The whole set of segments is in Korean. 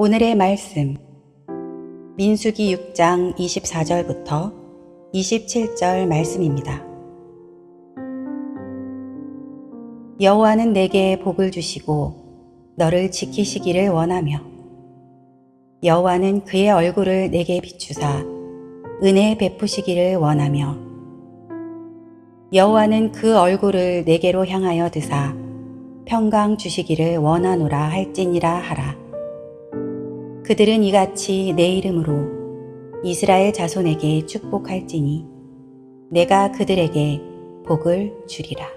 오늘의 말씀 민수기 6장 24절부터 27절 말씀입니다. 여호와는 내게 복을 주시고 너를 지키시기를 원하며 여호와는 그의 얼굴을 내게 비추사 은혜 베푸시기를 원하며 여호와는 그 얼굴을 내게로 향하여 드사 평강 주시기를 원하노라 할지니라 하라. 그들은 이같이 내 이름으로 이스라엘 자손에게 축복할지니 내가 그들에게 복을 주리라.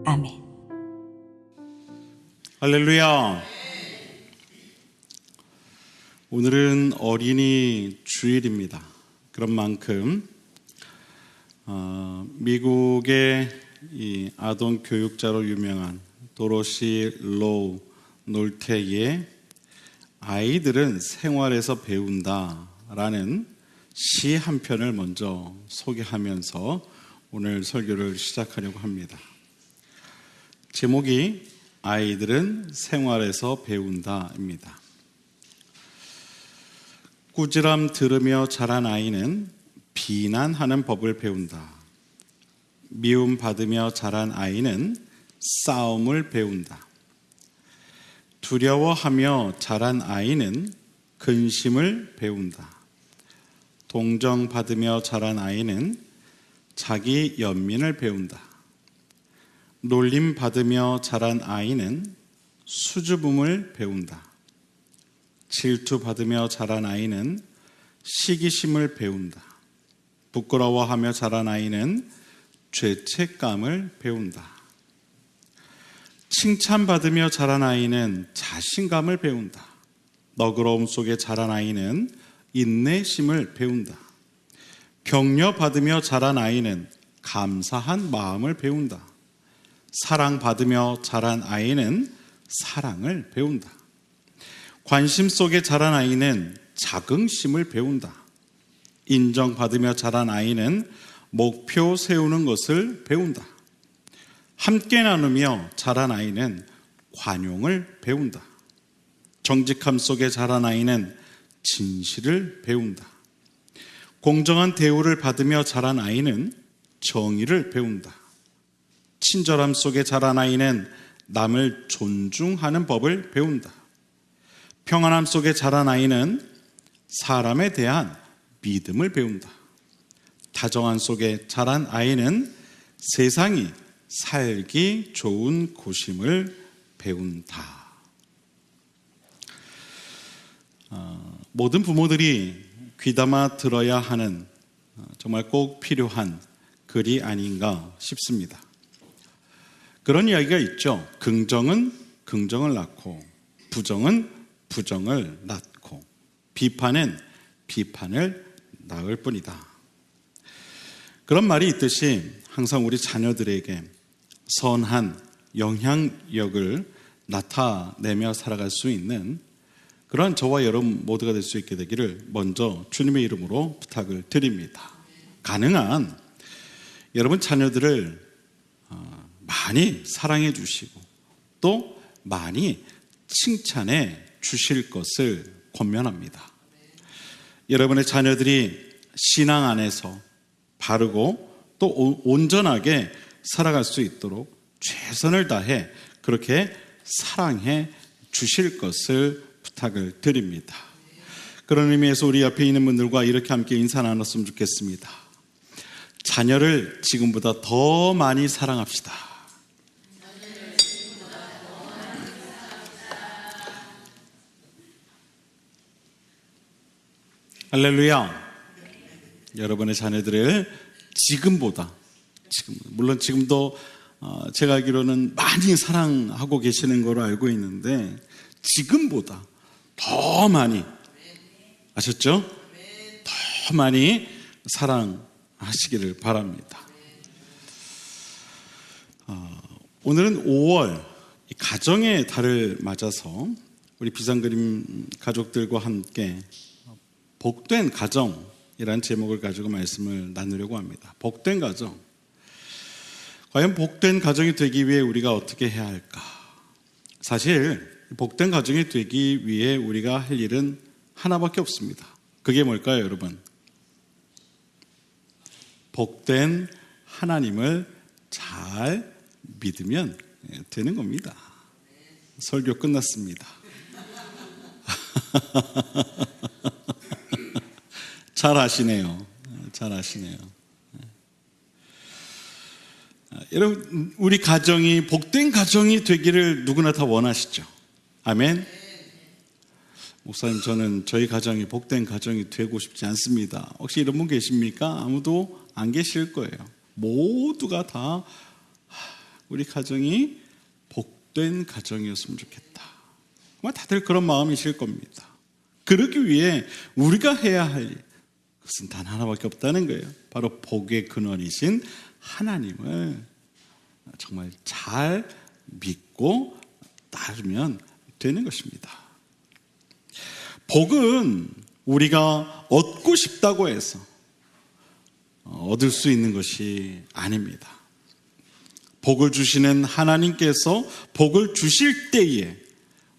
아멘. 할렐루야. 오늘은 어린이 주일입니다. 그런 만큼 미국의 이 아동 교육자로 유명한 도로시 로우 놀테의 아이들은 생활에서 배운다라는 시 한 편을 먼저 소개하면서 오늘 설교를 시작하려고 합니다. 제목이 아이들은 생활에서 배운다입니다. 꾸지람 들으며 자란 아이는 비난하는 법을 배운다. 미움 받으며 자란 아이는 싸움을 배운다. 두려워하며 자란 아이는 근심을 배운다. 동정받으며 자란 아이는 자기 연민을 배운다. 놀림받으며 자란 아이는 수줍음을 배운다. 질투받으며 자란 아이는 시기심을 배운다. 부끄러워하며 자란 아이는 죄책감을 배운다. 칭찬받으며 자란 아이는 자신감을 배운다. 너그러움 속에 자란 아이는 인내심을 배운다. 격려받으며 자란 아이는 감사한 마음을 배운다. 사랑받으며 자란 아이는 사랑을 배운다. 관심 속에 자란 아이는 자긍심을 배운다. 인정받으며 자란 아이는 목표 세우는 것을 배운다. 함께 나누며 자란 아이는 관용을 배운다. 정직함 속에 자란 아이는 진실을 배운다. 공정한 대우를 받으며 자란 아이는 정의를 배운다. 친절함 속에 자란 아이는 남을 존중하는 법을 배운다. 평안함 속에 자란 아이는 사람에 대한 믿음을 배운다. 다정함 속에 자란 아이는 세상이 살기 좋은 곳임을 배운다. 모든 부모들이 귀담아 들어야 하는 정말 꼭 필요한 글이 아닌가 싶습니다. 그런 이야기가 있죠. 긍정은 긍정을 낳고 부정은 부정을 낳고 비판은 비판을 낳을 뿐이다. 그런 말이 있듯이 항상 우리 자녀들에게 선한 영향력을 나타내며 살아갈 수 있는 그런 저와 여러분 모두가 될 수 있게 되기를 먼저 주님의 이름으로 부탁을 드립니다. 가능한 여러분 자녀들을 많이 사랑해 주시고 또 많이 칭찬해 주실 것을 권면합니다. 여러분의 자녀들이 신앙 안에서 바르고 또 온전하게 살아갈 수 있도록 최선을 다해 그렇게 사랑해 주실 것을 부탁을 드립니다. 그런 의미에서 우리 옆에 있는 분들과 이렇게 함께 인사 나눴으면 좋겠습니다. 자녀를 지금보다 더 많이 사랑합시다. 할렐루야. 여러분의 자녀들을 지금보다 물론 지금도 제가 알기로는 많이 사랑하고 계시는 걸로 알고 있는데 지금보다 더 많이 아셨죠? 더 많이 사랑하시기를 바랍니다. 오늘은 5월 가정의 달을 맞아서 우리 비상그림 가족들과 함께 복된 가정이라는 제목을 가지고 말씀을 나누려고 합니다. 복된 가정. 과연 복된 가정이 되기 위해 우리가 어떻게 해야 할까? 사실 복된 가정이 되기 위해 우리가 할 일은 하나밖에 없습니다. 그게 뭘까요, 여러분? 복된 하나님을 잘 믿으면 되는 겁니다. 설교 끝났습니다. 잘 아시네요. 잘 아시네요. 여러분, 우리 가정이 복된 가정이 되기를 누구나 다 원하시죠? 아멘. 목사님, 저는 저희 가정이 복된 가정이 되고 싶지 않습니다. 혹시 이런 분 계십니까? 아무도 안 계실 거예요. 모두가 다 우리 가정이 복된 가정이었으면 좋겠다. 아마 다들 그런 마음이실 겁니다. 그러기 위해 우리가 해야 할 것은 단 하나밖에 없다는 거예요. 바로 복의 근원이신 하나님을 정말 잘 믿고 따르면 되는 것입니다. 복은 우리가 얻고 싶다고 해서 얻을 수 있는 것이 아닙니다. 복을 주시는 하나님께서 복을 주실 때에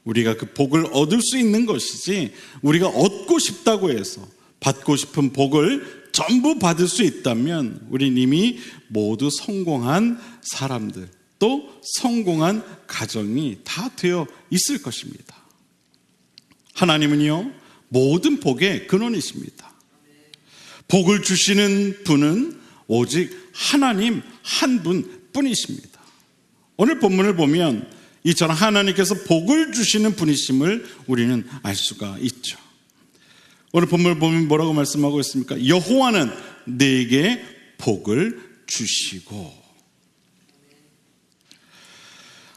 우리가 그 복을 얻을 수 있는 것이지, 우리가 얻고 싶다고 해서 받고 싶은 복을 전부 받을 수 있다면 우린 이미 모두 성공한 사람들, 또 성공한 가정이 다 되어 있을 것입니다. 하나님은요, 모든 복의 근원이십니다. 복을 주시는 분은 오직 하나님 한 분뿐이십니다. 오늘 본문을 보면 이처럼 하나님께서 복을 주시는 분이심을 우리는 알 수가 있죠. 오늘 본문을 보면 뭐라고 말씀하고 있습니까? 여호와는 내게 복을 주시고.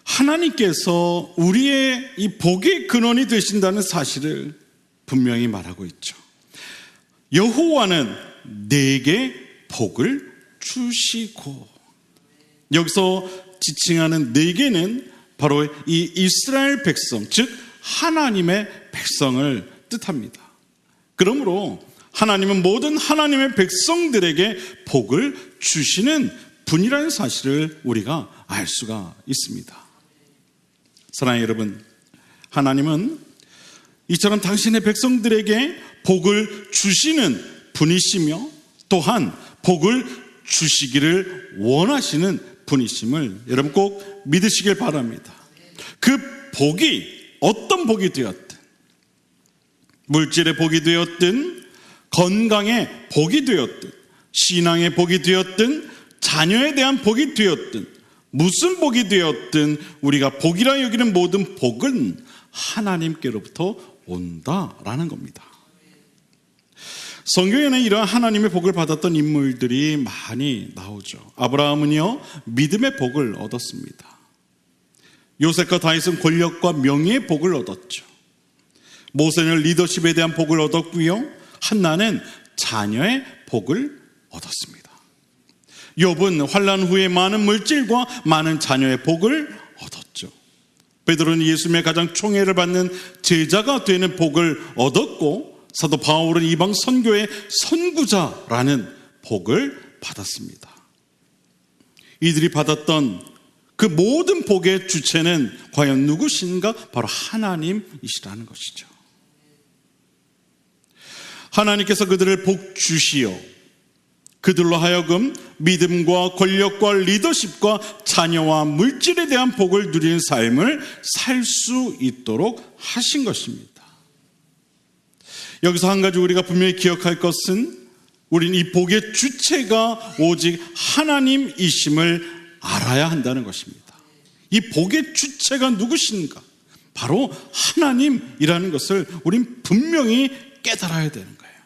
하나님께서 우리의 이 복의 근원이 되신다는 사실을 분명히 말하고 있죠. 여호와는 내게 복을 주시고. 여기서 지칭하는 내게는 바로 이 이스라엘 백성, 즉 하나님의 백성을 뜻합니다. 그러므로 하나님은 모든 하나님의 백성들에게 복을 주시는 분이라는 사실을 우리가 알 수가 있습니다. 사랑하는 여러분, 하나님은 이처럼 당신의 백성들에게 복을 주시는 분이시며 또한 복을 주시기를 원하시는 분이심을 여러분 꼭 믿으시길 바랍니다. 그 복이 어떤 복이 되었든, 물질의 복이 되었든, 건강의 복이 되었든, 신앙의 복이 되었든, 자녀에 대한 복이 되었든, 무슨 복이 되었든 우리가 복이라 여기는 모든 복은 하나님께로부터 온다라는 겁니다. 성경에는 이러한 하나님의 복을 받았던 인물들이 많이 나오죠. 아브라함은요, 믿음의 복을 얻었습니다. 요셉과 다윗은 권력과 명예의 복을 얻었죠. 모세는 리더십에 대한 복을 얻었고요, 한나는 자녀의 복을 얻었습니다. 욥은 환난 후에 많은 물질과 많은 자녀의 복을 얻었죠. 베드로는 예수님의 가장 총애를 받는 제자가 되는 복을 얻었고, 사도 바울은 이방 선교의 선구자라는 복을 받았습니다. 이들이 받았던 그 모든 복의 주체는 과연 누구신가? 바로 하나님이시라는 것이죠. 하나님께서 그들을 복 주시어 그들로 하여금 믿음과 권력과 리더십과 자녀와 물질에 대한 복을 누리는 삶을 살 수 있도록 하신 것입니다. 여기서 한 가지 우리가 분명히 기억할 것은, 우리는 이 복의 주체가 오직 하나님이심을 알아야 한다는 것입니다. 이 복의 주체가 누구신가? 바로 하나님이라는 것을 우린 분명히 깨달아야 되는 거예요.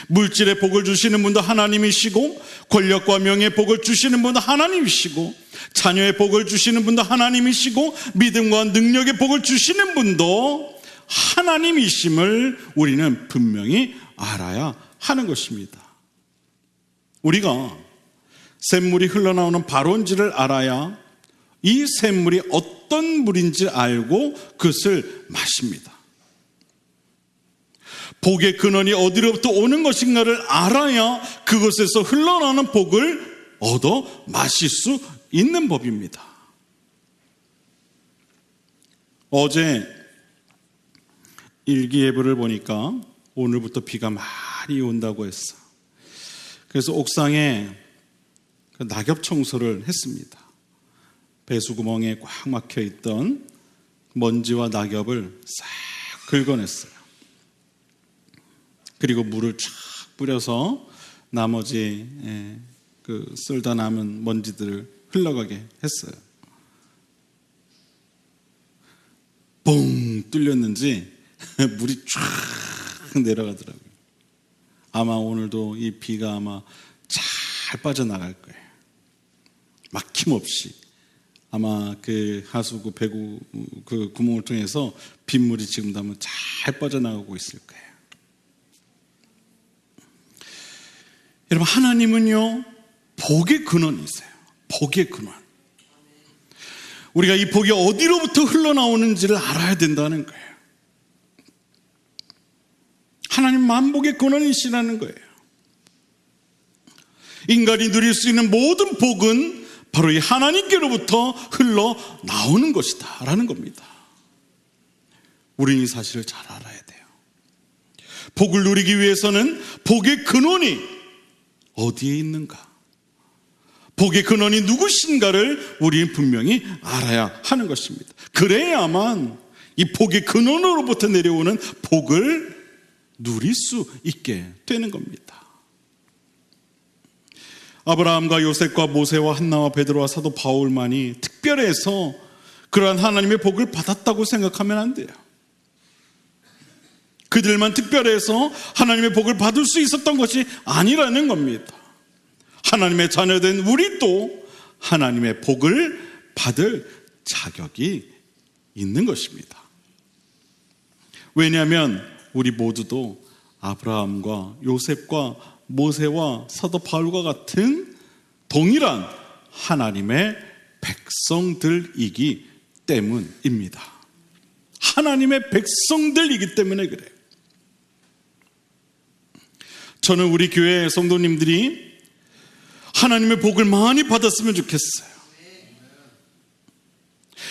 물질의 복을 주시는 분도 하나님이시고, 권력과 명예의 복을 주시는 분도 하나님이시고, 자녀의 복을 주시는 분도 하나님이시고, 믿음과 능력의 복을 주시는 분도 하나님이심을 우리는 분명히 알아야 하는 것입니다. 우리가 샘물이 흘러나오는 바로인지를 알아야 이 샘물이 어떤 물인지 알고 그것을 마십니다. 복의 근원이 어디로부터 오는 것인가를 알아야 그것에서 흘러나오는 복을 얻어 마실 수 있는 법입니다. 어제 일기예보를 보니까 오늘부터 비가 많이 온다고 했어. 그래서 옥상에 낙엽 청소를 했습니다. 배수구멍에 꽉 막혀 있던 먼지와 낙엽을 싹 긁어냈어요. 그리고 물을 쫙 뿌려서 나머지 그 쓸다 남은 먼지들을 흘러가게 했어요. 뻥 뚫렸는지 물이 쫙 내려가더라고요. 아마 오늘도 이 비가 아마 잘 빠져나갈 거예요. 막힘없이. 아마 그 하수구 배구 그 구멍을 통해서 빗물이 지금도 아마 잘 빠져나가고 있을 거예요. 여러분, 하나님은요, 복의 근원이세요. 복의 근원. 우리가 이 복이 어디로부터 흘러나오는지를 알아야 된다는 거예요. 하나님 만복의 근원이시라는 거예요. 인간이 누릴 수 있는 모든 복은 바로 이 하나님께로부터 흘러나오는 것이다 라는 겁니다. 우리는 이 사실을 잘 알아야 돼요. 복을 누리기 위해서는 복의 근원이 어디에 있는가? 복의 근원이 누구신가를 우리는 분명히 알아야 하는 것입니다. 그래야만 이 복의 근원으로부터 내려오는 복을 누릴 수 있게 되는 겁니다. 아브라함과 요셉과 모세와 한나와 베드로와 사도 바울만이 특별해서 그러한 하나님의 복을 받았다고 생각하면 안 돼요. 그들만 특별해서 하나님의 복을 받을 수 있었던 것이 아니라는 겁니다. 하나님의 자녀된 우리도 하나님의 복을 받을 자격이 있는 것입니다. 왜냐하면 우리 모두도 아브라함과 요셉과 모세와 사도 바울과 같은 동일한 하나님의 백성들이기 때문입니다. 하나님의 백성들이기 때문에 그래요. 저는 우리 교회 성도님들이 하나님의 복을 많이 받았으면 좋겠어요.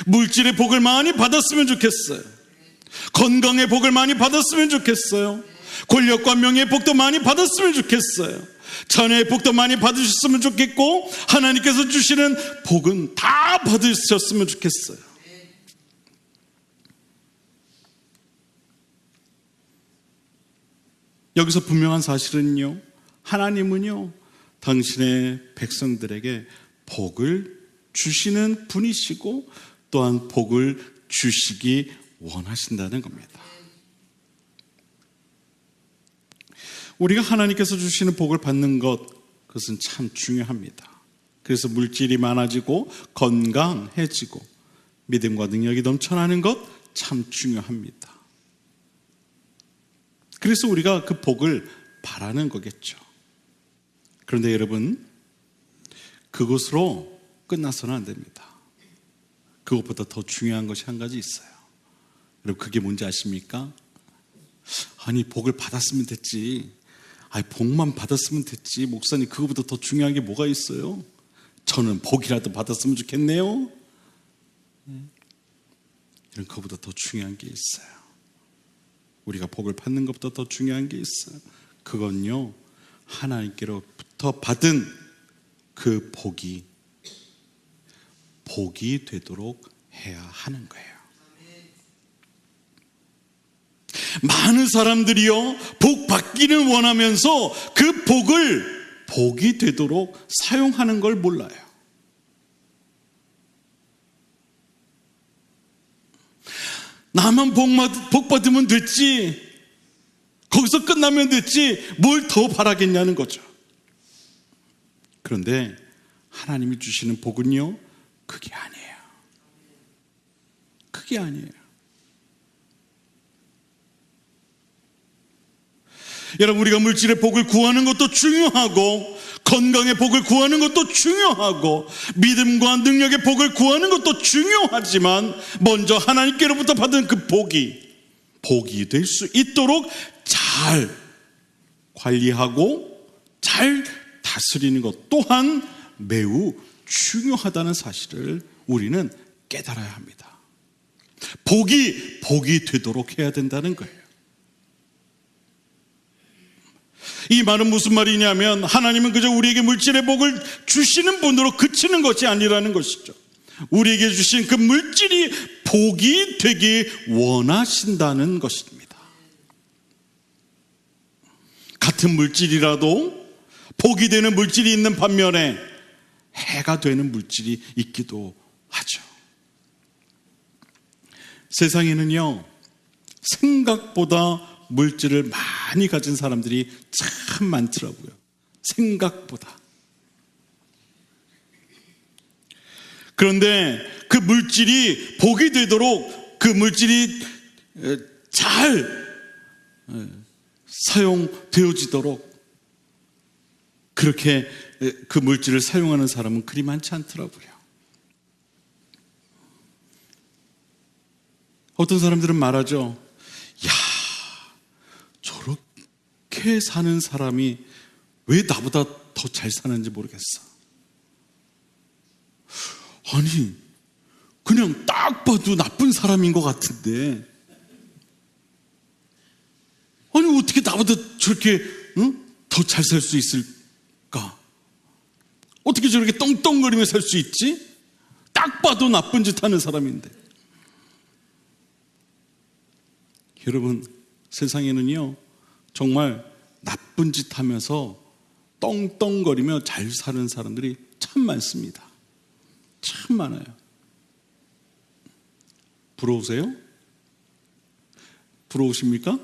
물질의 복을 많이 받았으면 좋겠어요. 건강의 복을 많이 받았으면 좋겠어요. 권력과 명예의 복도 많이 받았으면 좋겠어요. 자녀의 복도 많이 받으셨으면 좋겠고, 하나님께서 주시는 복은 다 받으셨으면 좋겠어요. 여기서 분명한 사실은요, 하나님은요, 당신의 백성들에게 복을 주시는 분이시고 또한 복을 주시기 원하신다는 겁니다. 우리가 하나님께서 주시는 복을 받는 것, 그것은 참 중요합니다. 그래서 물질이 많아지고 건강해지고 믿음과 능력이 넘쳐나는 것 참 중요합니다. 그래서 우리가 그 복을 바라는 거겠죠. 그런데 여러분, 그것으로 끝나서는 안 됩니다. 그것보다 더 중요한 것이 한 가지 있어요. 여러분, 그게 뭔지 아십니까? 아니, 복을 받았으면 됐지. 아니, 복만 받았으면 됐지. 목사님, 그거보다 더 중요한 게 뭐가 있어요? 저는 복이라도 받았으면 좋겠네요. 이런 그거보다 더 중요한 게 있어요. 우리가 복을 받는 것보다 더 중요한 게 있어요. 그건요, 하나님께로부터 받은 그 복이 되도록 해야 하는 거예요. 많은 사람들이요, 복 받기는 원하면서 그 복을 복이 되도록 사용하는 걸 몰라요. 나만 복 받으면 됐지, 거기서 끝나면 됐지, 뭘 더 바라겠냐는 거죠. 그런데 하나님이 주시는 복은요, 그게 아니에요. 그게 아니에요. 여러분, 우리가 물질의 복을 구하는 것도 중요하고, 건강의 복을 구하는 것도 중요하고, 믿음과 능력의 복을 구하는 것도 중요하지만, 먼저 하나님께로부터 받은 그 복이 될 수 있도록 잘 관리하고 잘 다스리는 것 또한 매우 중요하다는 사실을 우리는 깨달아야 합니다. 복이 되도록 해야 된다는 거예요. 이 말은 무슨 말이냐면 하나님은 그저 우리에게 물질의 복을 주시는 분으로 그치는 것이 아니라는 것이죠. 우리에게 주신 그 물질이 복이 되기 원하신다는 것입니다. 같은 물질이라도 복이 되는 물질이 있는 반면에 해가 되는 물질이 있기도 하죠. 세상에는요, 생각보다 물질을 많이 가진 사람들이 참 많더라고요. 생각보다. 그런데 그 물질이 복이 되도록 그 물질이 잘 사용되어지도록 그렇게 그 물질을 사용하는 사람은 그리 많지 않더라고요. 어떤 사람들은 말하죠. 야, 저렇게 사는 사람이 왜 나보다 더 잘 사는지 모르겠어. 아니, 그냥 딱 봐도 나쁜 사람인 것 같은데, 아니 어떻게 나보다 저렇게 더 잘 살 수 있을까? 어떻게 저렇게 떵떵거리며 살 수 있지? 딱 봐도 나쁜 짓 하는 사람인데. 여러분, 세상에는요 정말 나쁜 짓 하면서 떵떵거리며 잘 사는 사람들이 참 많습니다. 참 많아요. 부러우세요? 부러우십니까?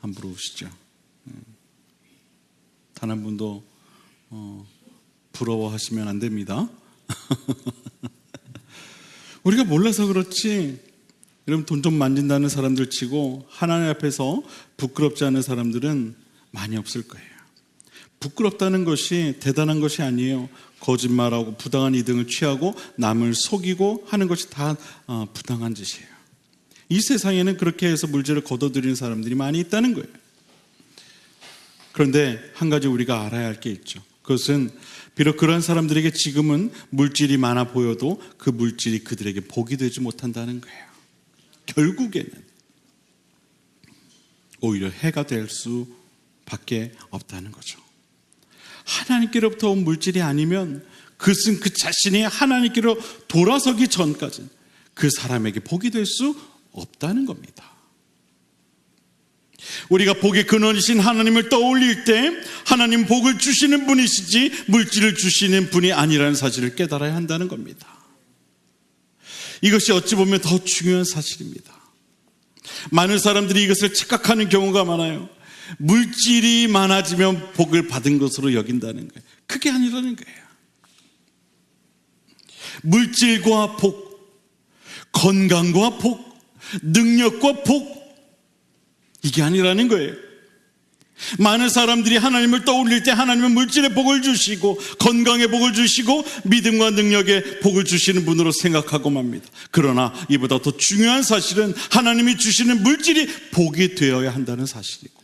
안 부러우시죠? 단 한 분도 부러워하시면 안 됩니다. 우리가 몰라서 그렇지, 여러분 돈 좀 만진다는 사람들 치고 하나님 앞에서 부끄럽지 않은 사람들은 많이 없을 거예요. 부끄럽다는 것이 대단한 것이 아니에요. 거짓말하고 부당한 이득을 취하고 남을 속이고 하는 것이 다 부당한 짓이에요. 이 세상에는 그렇게 해서 물질을 거둬들이는 사람들이 많이 있다는 거예요. 그런데 한 가지 우리가 알아야 할 게 있죠. 그것은 비록 그런 사람들에게 지금은 물질이 많아 보여도 그 물질이 그들에게 복이 되지 못한다는 거예요. 결국에는 오히려 해가 될 수밖에 없다는 거죠. 하나님께로부터 온 물질이 아니면 그것은 그 자신이 하나님께로 돌아서기 전까지 그 사람에게 복이 될 수 없다는 겁니다. 우리가 복의 근원이신 하나님을 떠올릴 때 하나님 복을 주시는 분이시지 물질을 주시는 분이 아니라는 사실을 깨달아야 한다는 겁니다. 이것이 어찌 보면 더 중요한 사실입니다. 많은 사람들이 이것을 착각하는 경우가 많아요. 물질이 많아지면 복을 받은 것으로 여긴다는 거예요. 그게 아니라는 거예요. 물질과 복, 건강과 복, 능력과 복, 이게 아니라는 거예요. 많은 사람들이 하나님을 떠올릴 때 하나님은 물질의 복을 주시고 건강의 복을 주시고 믿음과 능력의 복을 주시는 분으로 생각하고 맙니다. 그러나 이보다 더 중요한 사실은 하나님이 주시는 물질이 복이 되어야 한다는 사실이고,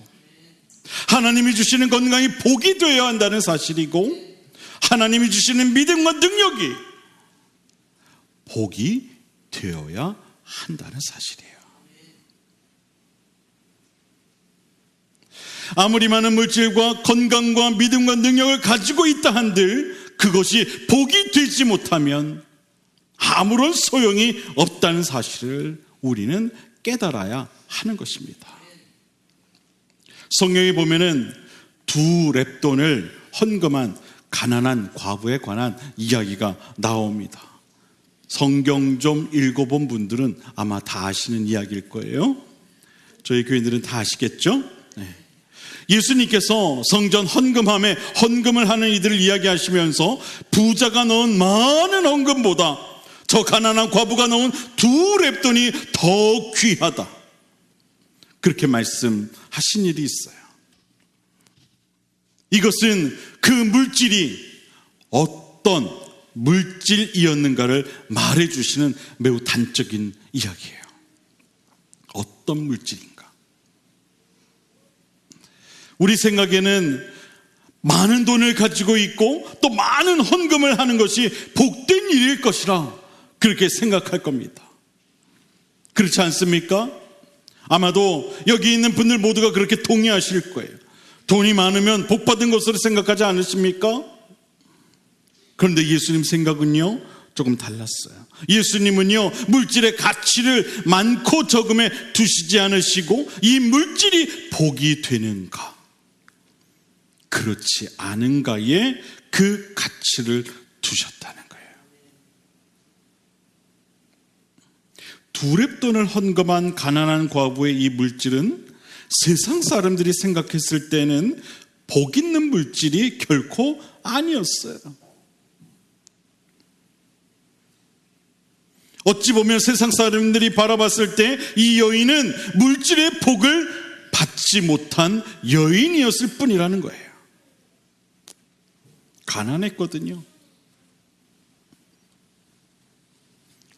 하나님이 주시는 건강이 복이 되어야 한다는 사실이고, 하나님이 주시는 믿음과 능력이 복이 되어야 한다는 사실이에요. 아무리 많은 물질과 건강과 믿음과 능력을 가지고 있다 한들 그것이 복이 되지 못하면 아무런 소용이 없다는 사실을 우리는 깨달아야 하는 것입니다. 성경에 보면은 두 렙돈을 헌금한 가난한 과부에 관한 이야기가 나옵니다. 성경 좀 읽어본 분들은 아마 다 아시는 이야기일 거예요. 저희 교인들은 다 아시겠죠? 네. 예수님께서 성전 헌금함에 헌금을 하는 이들을 이야기하시면서 부자가 넣은 많은 헌금보다 저 가난한 과부가 넣은 두 렙돈이 더 귀하다, 그렇게 말씀하신 일이 있어요. 이것은 그 물질이 어떤 물질이었는가를 말해주시는 매우 단적인 이야기예요. 어떤 물질인가? 우리 생각에는 많은 돈을 가지고 있고 또 많은 헌금을 하는 것이 복된 일일 것이라 그렇게 생각할 겁니다. 그렇지 않습니까? 아마도 여기 있는 분들 모두가 그렇게 동의하실 거예요. 돈이 많으면 복 받은 것으로 생각하지 않으십니까? 그런데 예수님 생각은요, 조금 달랐어요. 예수님은요, 물질의 가치를 많고 적음에 두시지 않으시고 이 물질이 복이 되는가, 그렇지 않은가에 그 가치를 두셨다는 거예요. 두렙돈을 헌금한 가난한 과부의 이 물질은 세상 사람들이 생각했을 때는 복 있는 물질이 결코 아니었어요. 어찌 보면 세상 사람들이 바라봤을 때 이 여인은 물질의 복을 받지 못한 여인이었을 뿐이라는 거예요. 가난했거든요.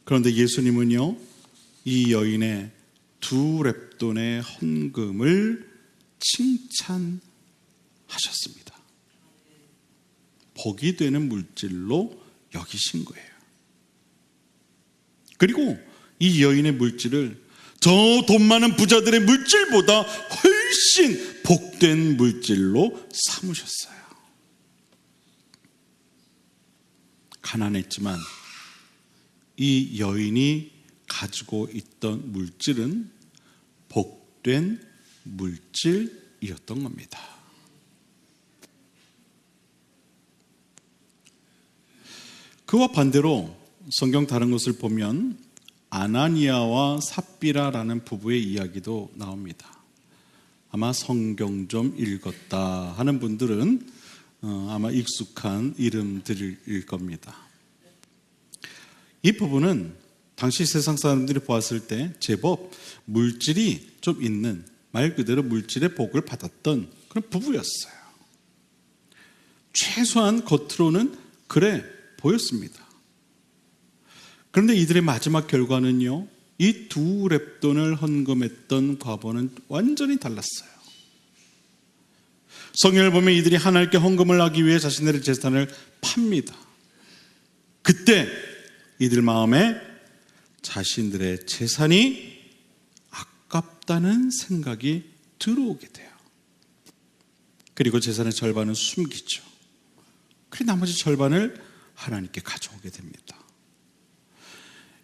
그런데 예수님은요, 이 여인의 두렙돈의 헌금을 칭찬하셨습니다. 복이 되는 물질로 여기신 거예요. 그리고 이 여인의 물질을 저 돈 많은 부자들의 물질보다 훨씬 복된 물질로 삼으셨어요. 가난했지만 이 여인이 가지고 있던 물질은 복된 물질이었던 겁니다. 그와 반대로 성경 다른 것을 보면 아나니아와 삽비라라는 부부의 이야기도 나옵니다. 아마 성경 좀 읽었다 하는 분들은 아마 익숙한 이름들일 겁니다. 이 부부는 당시 세상 사람들이 보았을 때 제법 물질이 좀 있는, 말 그대로 물질의 복을 받았던 그런 부부였어요. 최소한 겉으로는 그래 보였습니다. 그런데 이들의 마지막 결과는요, 이 두렙돈을 헌금했던 과부는 완전히 달랐어요. 성경을 보면 이들이 하나님께 헌금을 하기 위해 자신들의 재산을 팝니다. 그때 이들 마음에 자신들의 재산이 아깝다는 생각이 들어오게 돼요. 그리고 재산의 절반은 숨기죠. 그리고 나머지 절반을 하나님께 가져오게 됩니다.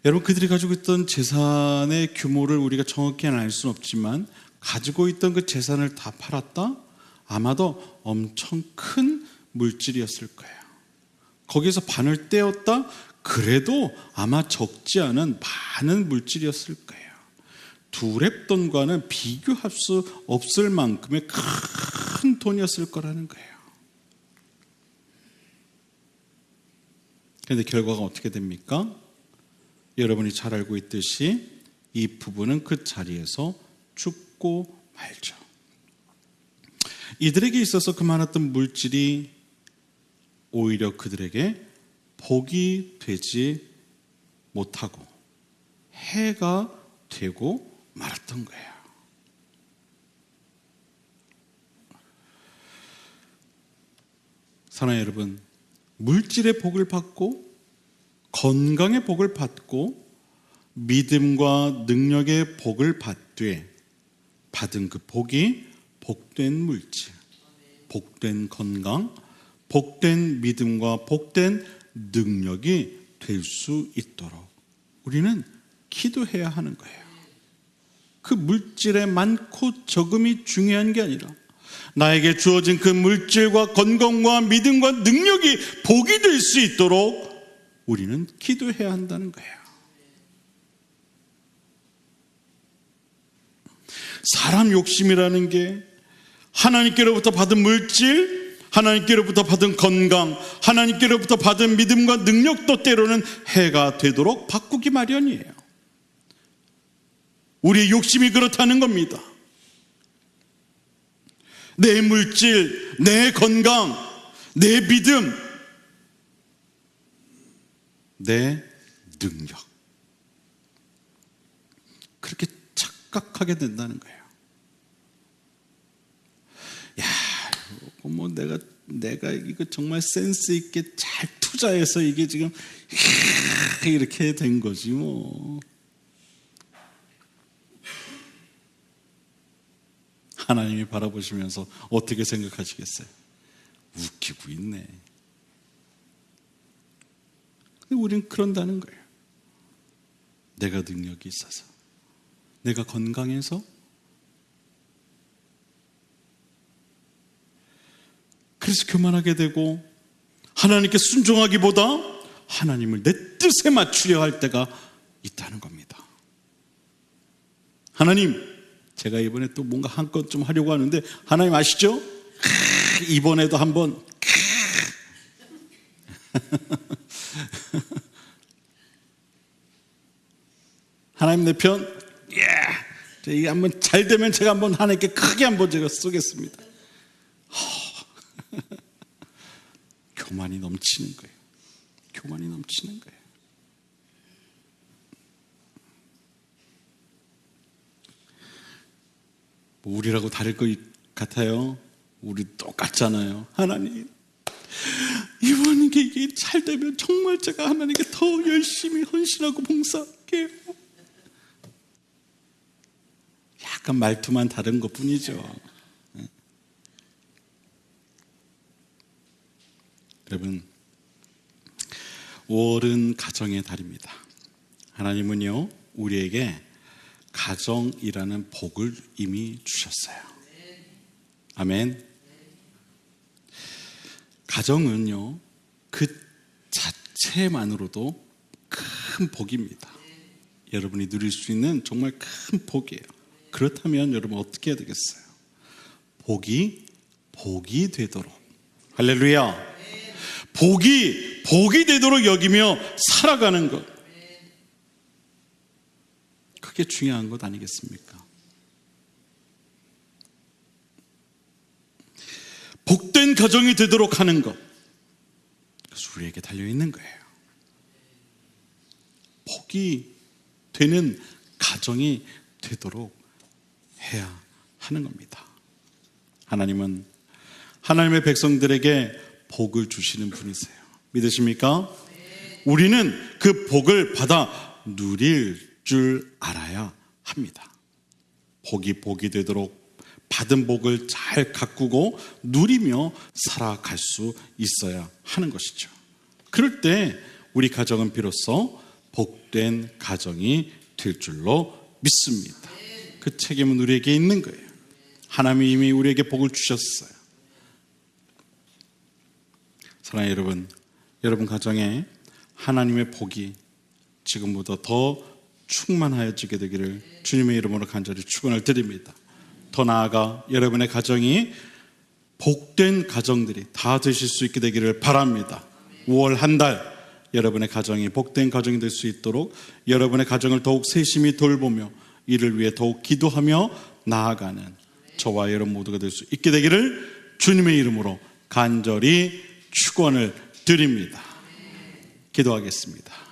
여러분, 그들이 가지고 있던 재산의 규모를 우리가 정확히는 알 수는 없지만 가지고 있던 그 재산을 다 팔았다? 아마도 엄청 큰 물질이었을 거예요. 거기에서 반을 떼었다? 그래도 아마 적지 않은 많은 물질이었을 거예요. 두렙돈과는 비교할 수 없을 만큼의 큰 돈이었을 거라는 거예요. 그런데 결과가 어떻게 됩니까? 여러분이 잘 알고 있듯이 이 부부는 그 자리에서 죽고 말죠. 이들에게 있어서 그 많았던 물질이 오히려 그들에게 복이 되지 못하고 해가 되고 말았던 거예요. 사랑하는 여러분, 물질의 복을 받고 건강의 복을 받고 믿음과 능력의 복을 받되 받은 그 복이 복된 물질, 복된 건강, 복된 믿음과 복된 능력이 될 수 있도록 우리는 기도해야 하는 거예요. 그 물질의 많고 적음이 중요한 게 아니라 나에게 주어진 그 물질과 건강과 믿음과 능력이 복이 될 수 있도록 우리는 기도해야 한다는 거예요. 사람 욕심이라는 게 하나님께로부터 받은 물질, 하나님께로부터 받은 건강, 하나님께로부터 받은 믿음과 능력도 때로는 해가 되도록 바꾸기 마련이에요. 우리의 욕심이 그렇다는 겁니다. 내 물질, 내 건강, 내 믿음, 내 능력, 그렇게 착각하게 된다는 거예요. 야, 뭐 내가 이거 정말 센스 있게 잘 투자해서 이게 지금 이렇게 된 거지 뭐. 하나님이 바라보시면서 어떻게 생각하시겠어요? 웃기고 있네. 근데 우리는 그런다는 거예요. 내가 능력이 있어서, 내가 건강해서, 그래서 교만하게 되고 하나님께 순종하기보다 하나님을 내 뜻에 맞추려 할 때가 있다는 겁니다. 하나님, 제가 이번에 또 뭔가 한 건 좀 하려고 하는데 하나님 아시죠? 이번에도 한번 하나님 내 편, 이게 한번 잘 되면 제가 한번 하나님께 크게 한번 제가 쏘겠습니다. 교만이 넘치는 거예요. 교만이 넘치는 거예요. 우리라고 다를 것 같아요. 우리 똑같잖아요. 하나님, 이번 게 이게 잘 되면 정말 제가 하나님께 더 열심히 헌신하고 봉사할게요. 약간 말투만 다른 것 뿐이죠. 여러분, 5월은 가정의 달입니다. 하나님은요, 우리에게 가정이라는 복을 이미 주셨어요. 아멘. 가정은요, 그 자체만으로도 큰 복입니다. 여러분이 누릴 수 있는 정말 큰 복이에요. 그렇다면 여러분 어떻게 해야 되겠어요? 복이 되도록, 할렐루야, 복이 되도록 여기며 살아가는 것, 그게 중요한 것 아니겠습니까? 복된 가정이 되도록 하는 것, 그래서 우리에게 달려있는 거예요. 복이 되는 가정이 되도록 해야 하는 겁니다. 하나님은 하나님의 백성들에게 복을 주시는 분이세요. 믿으십니까? 우리는 그 복을 받아 누릴 줄 알아야 합니다. 복이 되도록 받은 복을 잘 가꾸고 누리며 살아갈 수 있어야 하는 것이죠. 그럴 때 우리 가정은 비로소 복된 가정이 될 줄로 믿습니다. 그 책임은 우리에게 있는 거예요. 하나님이 이미 우리에게 복을 주셨어요. 사랑하는 여러분, 여러분 가정에 하나님의 복이 지금보다 더 충만하여지게 되기를 주님의 이름으로 간절히 축원을 드립니다. 더 나아가 여러분의 가정이 복된 가정들이 다 되실 수 있게 되기를 바랍니다. 5월 한 달 여러분의 가정이 복된 가정이 될 수 있도록 여러분의 가정을 더욱 세심히 돌보며 이를 위해 더욱 기도하며 나아가는 저와 여러분 모두가 될 수 있게 되기를 주님의 이름으로 간절히 축원을 드립니다. 기도하겠습니다.